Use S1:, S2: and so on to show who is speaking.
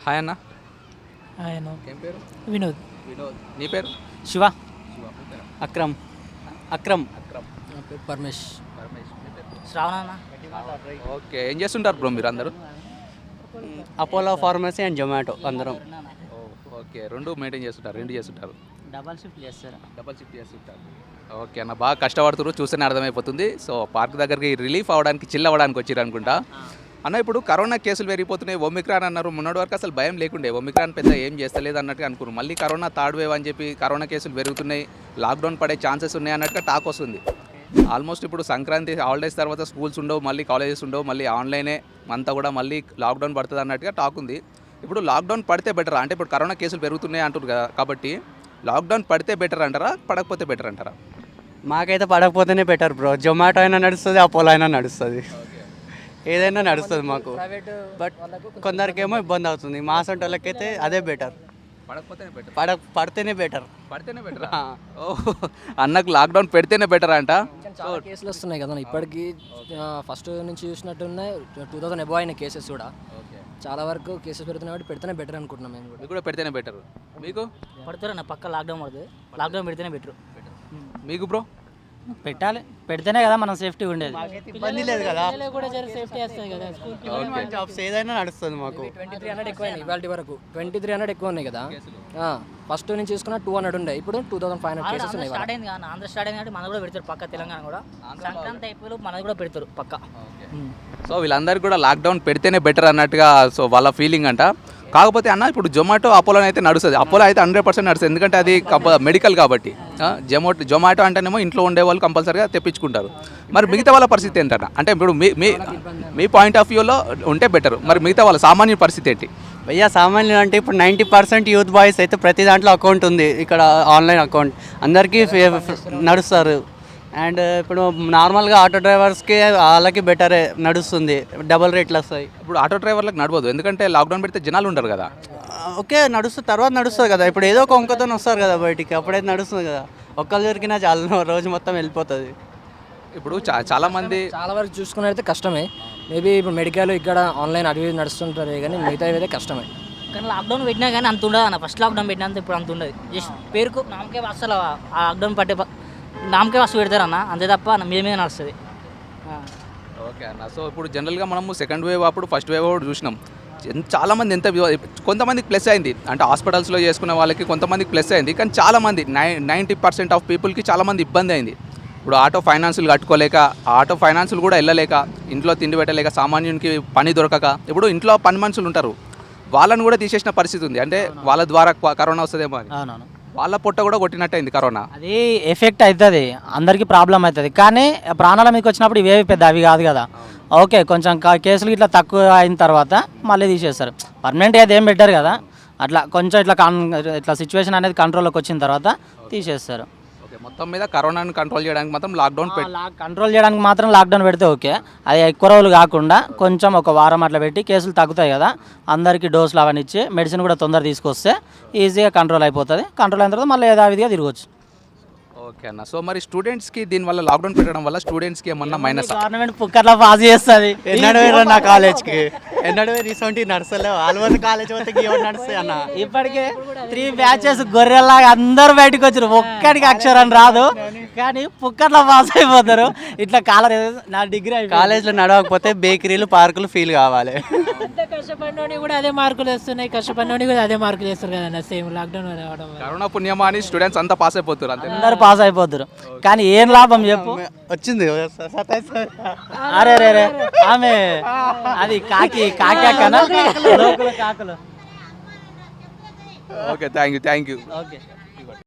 S1: Hi అన్న.
S2: ఆయన
S1: ఏం పేరు?
S2: వినోద్.
S1: వినోద్. నీ పేరు?
S3: శివ. అక్రమ్. అక్రమ్.
S1: అక్రమ్.
S2: పరమేష్.
S1: పరమేష్. నీ పేరు?
S3: శ్రావణ.
S1: ఓకే, ఏం చేస్తుంటారు బ్రో మీరు అందరూ?
S3: అపోలో ఫార్మసీ అండ్ జొమాటో అందరం
S1: ఓకే, రెండు మెయింటైన్ చేస్తుంటారు, రెండు చేస్తుంటారు,
S3: డబల్ షిఫ్ట్ చేస్తారు.
S1: డబల్ షిఫ్ట్ చేస్తుంటారు. ఓకే అన్న, బాగా కష్టపడుతున్నారు, చూస్తేనే అర్థమైపోతుంది. సో పార్క్ దగ్గరికి రిలీఫ్ అవ్వడానికి, చిల్ అవ్వడానికి వచ్చారు అనుకుంటా అన్న. ఇప్పుడు కరోనా కేసులు పెరిగిపోతున్నాయి, ఒమిక్రాన్ అన్నారు. మొన్నటి వరకు అసలు భయం లేకుండే, ఒమిక్రాన్ పెద్ద ఏం చేస్తలేదు అన్నట్టుగా అనుకున్నారు. మళ్ళీ కరోనా థర్డ్ వేవ్ అని చెప్పి కరోనా కేసులు పెరుగుతున్నాయి, లాక్డౌన్ పడే ఛాన్సెస్ ఉన్నాయి అన్నట్టుగా టాక్ వస్తుంది. ఆల్మోస్ట్ ఇప్పుడు సంక్రాంతి హాలిడేస్ తర్వాత స్కూల్స్ ఉండవు, మళ్ళీ కాలేజెస్ ఉండవు, మళ్ళీ ఆన్లైనే అంతా కూడా మళ్ళీ లాక్డౌన్ పడుతుంది అన్నట్టుగా టాక్ ఉంది. ఇప్పుడు లాక్డౌన్ పడితే బెటరా? అంటే ఇప్పుడు కరోనా కేసులు పెరుగుతున్నాయి అంటారు కదా, కాబట్టి లాక్డౌన్ పడితే బెటర్ అంటారా, పడకపోతే బెటర్ అంటారా?
S3: మాకైతే పడకపోతేనే బెటర్ బ్రో. జొమాటో అయినా నడుస్తుంది, అపోలో అయినా నడుస్తుంది, ఏదైనా నడుస్తుంది మాకు. బట్ కొందరికేమో ఇబ్బంది అవుతుంది, మా సొంత వాళ్ళకైతే అదే బెటర్.
S1: పడకపోతేనే బెటర్,
S3: పడితేనే బెటర్.
S1: పడితేనే బెటర్. అన్నకు లాక్డౌన్ పెడితేనే బెటర్ అంట.
S2: చాలా కేసులు వస్తున్నాయి కదా ఇప్పటికి. ఫస్ట్ నుంచి చూసినట్టున్నాయి 2000 అబౌవ్ అయిన కేసెస్ కూడా. చాలా వరకు కేసెస్ పెడుతున్నాయి కాబట్టి పెడితేనే బెటర్ అనుకుంటున్నాం మేము కూడా.
S1: మీకు కూడా పెడితేనే బెటర్. మీకు
S4: పడుతారన్న పక్క లాక్డౌన్ పడుతుంది, లాక్డౌన్ పెడితేనే బెటర్.
S1: మీకు బ్రో?
S4: పెట్టాలి, పెడితేనే కదా మనం సేఫ్టీ ఉండేది.
S3: ఇబ్బంది లేదు కదా,
S4: కూడా సేఫ్టీ వస్తుంది కదా స్కూల్.
S3: జాబ్స్ ఏదైనా నడుస్తుంది మాకు.
S2: 2300 ఎక్కువ అయినాయి ఇవాళ వరకు. 2300 ఎక్కువ ఉన్నాయి కదా. ఫస్ట్ నుంచి చూసుకున్నా 200 ఉండే, ఇప్పుడు 2500 కేసెస్ ఉన్నాయి.
S4: స్టార్ట్ అయింది కానీ ఆంధ్ర స్టార్ట్ అయింది కాబట్టి మనకు కూడా పెడతారు పక్క, తెలంగాణ కూడా సంక్రాంతి అయిపోయి మనకు కూడా పెడతారు పక్క.
S1: సో వీళ్ళందరికీ కూడా లాక్డౌన్ పెడితేనే బెటర్ అన్నట్టుగా సో వాళ్ళ ఫీలింగ్ అంట. కాకపోతే అన్న, ఇప్పుడు జొమాటో అపోలో అయితే నడుస్తుంది. అపోలో అయితే 100% నడుస్తుంది, ఎందుకంటే అది మెడికల్ కాబట్టి. జొమాటో అంటేనేమో ఇంట్లో ఉండే వాళ్ళు కంపల్సరీగా తెప్పించుకుంటారు. మరి మిగతా వాళ్ళ పరిస్థితి ఏంటన్నా? అంటే ఇప్పుడు మీ పాయింట్ ఆఫ్ వ్యూలో ఉంటే బెటర్, మరి మిగతా వాళ్ళ సామాన్య పరిస్థితి ఏంటి?
S3: భయ్యా సామాన్యులు అంటే ఇప్పుడు 90% యూత్ బాయ్స్ అయితే ప్రతి దాంట్లో అకౌంట్ ఉంది, ఇక్కడ ఆన్లైన్ అకౌంట్ అందరికీ నడుస్తారు. అండ్ ఇప్పుడు నార్మల్గా ఆటో డ్రైవర్స్కి వాళ్ళకి బెటరే నడుస్తుంది, డబల్ రేట్లు వస్తాయి.
S1: ఇప్పుడు ఆటో డ్రైవర్లకు నడవదు, ఎందుకంటే లాక్డౌన్ పెడితే జనాలు ఉండరు కదా.
S3: ఓకే నడుస్తుంది, తర్వాత నడుస్తుంది కదా. ఇప్పుడు ఏదో ఒక వంకతో వస్తారు కదా బయటికి, అప్పుడైతే నడుస్తుంది కదా. ఒక్కరు దొరికినా చాలా రోజు మొత్తం వెళ్ళిపోతుంది.
S1: ఇప్పుడు చాలామంది
S2: చాలా వరకు చూసుకున్నైతే కష్టమే. మేబీ ఇప్పుడు మెడికల్ ఇక్కడ ఆన్లైన్ అవి నాడుస్తుంటారు కానీ మిగతా అయితే కష్టమే.
S4: కానీ లాక్డౌన్ పెట్టినా కానీ అంత ఉండదు అన్న. ఫస్ట్ లాక్డౌన్ పెట్టినంత ఇప్పుడు అంత ఉండదు. జస్ట్ పేరుకు నామకే అసలు ఆ లాక్డౌన్ పట్టే నామకే వస్తు పెడతారన్న, అంతే తప్ప మీద మీద నడుస్తుంది.
S1: ఓకే అన్న. సో ఇప్పుడు జనరల్గా మనము సెకండ్ వేవ్ అప్పుడు ఫస్ట్ వేవ్ కూడా చూసినాం. చాలామంది కొంతమందికి ప్లస్ అయింది, అంటే హాస్పిటల్స్లో చేసుకునే వాళ్ళకి కొంతమందికి ప్లస్ అయింది. కానీ చాలామంది 90% ఆఫ్ పీపుల్కి చాలామంది ఇబ్బంది అయింది. ఇప్పుడు ఆటో ఫైనాన్సులు కట్టుకోలేక, ఆటో ఫైనాన్సులు కూడా వెళ్ళలేక, ఇంట్లో తిండి పెట్టలేక, సామాన్యునికి పని దొరకక, ఇప్పుడు ఇంట్లో పని మనుషులు ఉంటారు, వాళ్ళని కూడా తీసేసిన పరిస్థితి ఉంది. అంటే వాళ్ళ ద్వారా కరోనా వస్తుందేమో అని.
S4: అవునవును,
S1: వాళ్ళ పొట్ట కూడా కొట్టినట్టయింది కరోనా.
S4: అది ఎఫెక్ట్ అవుతుంది, అందరికీ ప్రాబ్లం అవుతుంది. కానీ ప్రాణాల మీకు వచ్చినప్పుడు ఇవేవి పెద్ద అవి కాదు కదా. ఓకే కొంచెం కేసులు ఇట్లా తక్కువ అయిన తర్వాత మళ్ళీ తీసేస్తారు. పర్మనెంట్ అయితే ఏం పెట్టారు కదా, అట్లా కొంచెం ఇట్లా సిచ్యువేషన్ అనేది కంట్రోల్లోకి వచ్చిన తర్వాత తీసేస్తారు.
S1: ఓకే, మొత్తం మీద కరోనాను కంట్రోల్ చేయడానికి మాత్రం
S4: కంట్రోల్ చేయడానికి మాత్రం లాక్డౌన్ పెడితే ఓకే. అది ఎక్కువ రోజులు కాకుండా కొంచెం ఒక వారం అట్లా పెట్టి కేసులు తగ్గుతాయి కదా, అందరికీ డోసులు అవన్నీ ఇచ్చి మెడిసిన్ కూడా తొందర తీసుకొస్తే ఈజీగా కంట్రోల్ అయిపోతుంది. కంట్రోల్ అయిన తర్వాత మళ్ళీ యథావిధిగా తిరగవచ్చు.
S1: ఓకే అన్న. సో మరి స్టూడెంట్స్కి దీనివల్ల లాక్డౌన్ పెట్టడం వల్ల స్టూడెంట్స్కి ఏమన్నా మైనస్?
S4: గవర్నమెంట్ పుక్కర్లా పాస్ చేస్తుంది.
S3: ఎన్నడూ నా కాలేజ్కి ఎన్నడూ రీసెంట్ నడుస్తలేవు, ఆల్మోస్ట్ కాలేజ్ వస్తే నడుస్తాయి అన్న.
S4: ఇప్పటికే 3 బ్యాచెస్ గొర్రెల్లాగా అందరు బయటకు వచ్చారు, ఒక్కడికి అక్షరం రాదు కానీ పుక్కర్లా పాస్ అయిపోతారు. ఇట్లా నా డిగ్రీ
S3: కాలేజ్లో నడవకపోతే బేకరీలు పార్కులు ఫీల్ కావాలి.
S5: కష్టపడినోని కూడా అదే మార్కులు వస్తున్నాయి, కష్టపడినోని కూడా అదే మార్కులు వేస్తారు కదా. సేమ్ లాక్డౌన్ రావడం
S1: కరోనా పుణ్యమా అని స్టూడెంట్స్ అంతా పాస్ అయిపోతారు,
S4: అందరు పాస్ అయిపోతారు. కానీ ఏం లాభం చెప్పు?
S3: వచ్చింది
S4: అరే రే రే ఆమె అది కాకి కాకులు.
S1: Okay, thank you.
S4: ఓకే.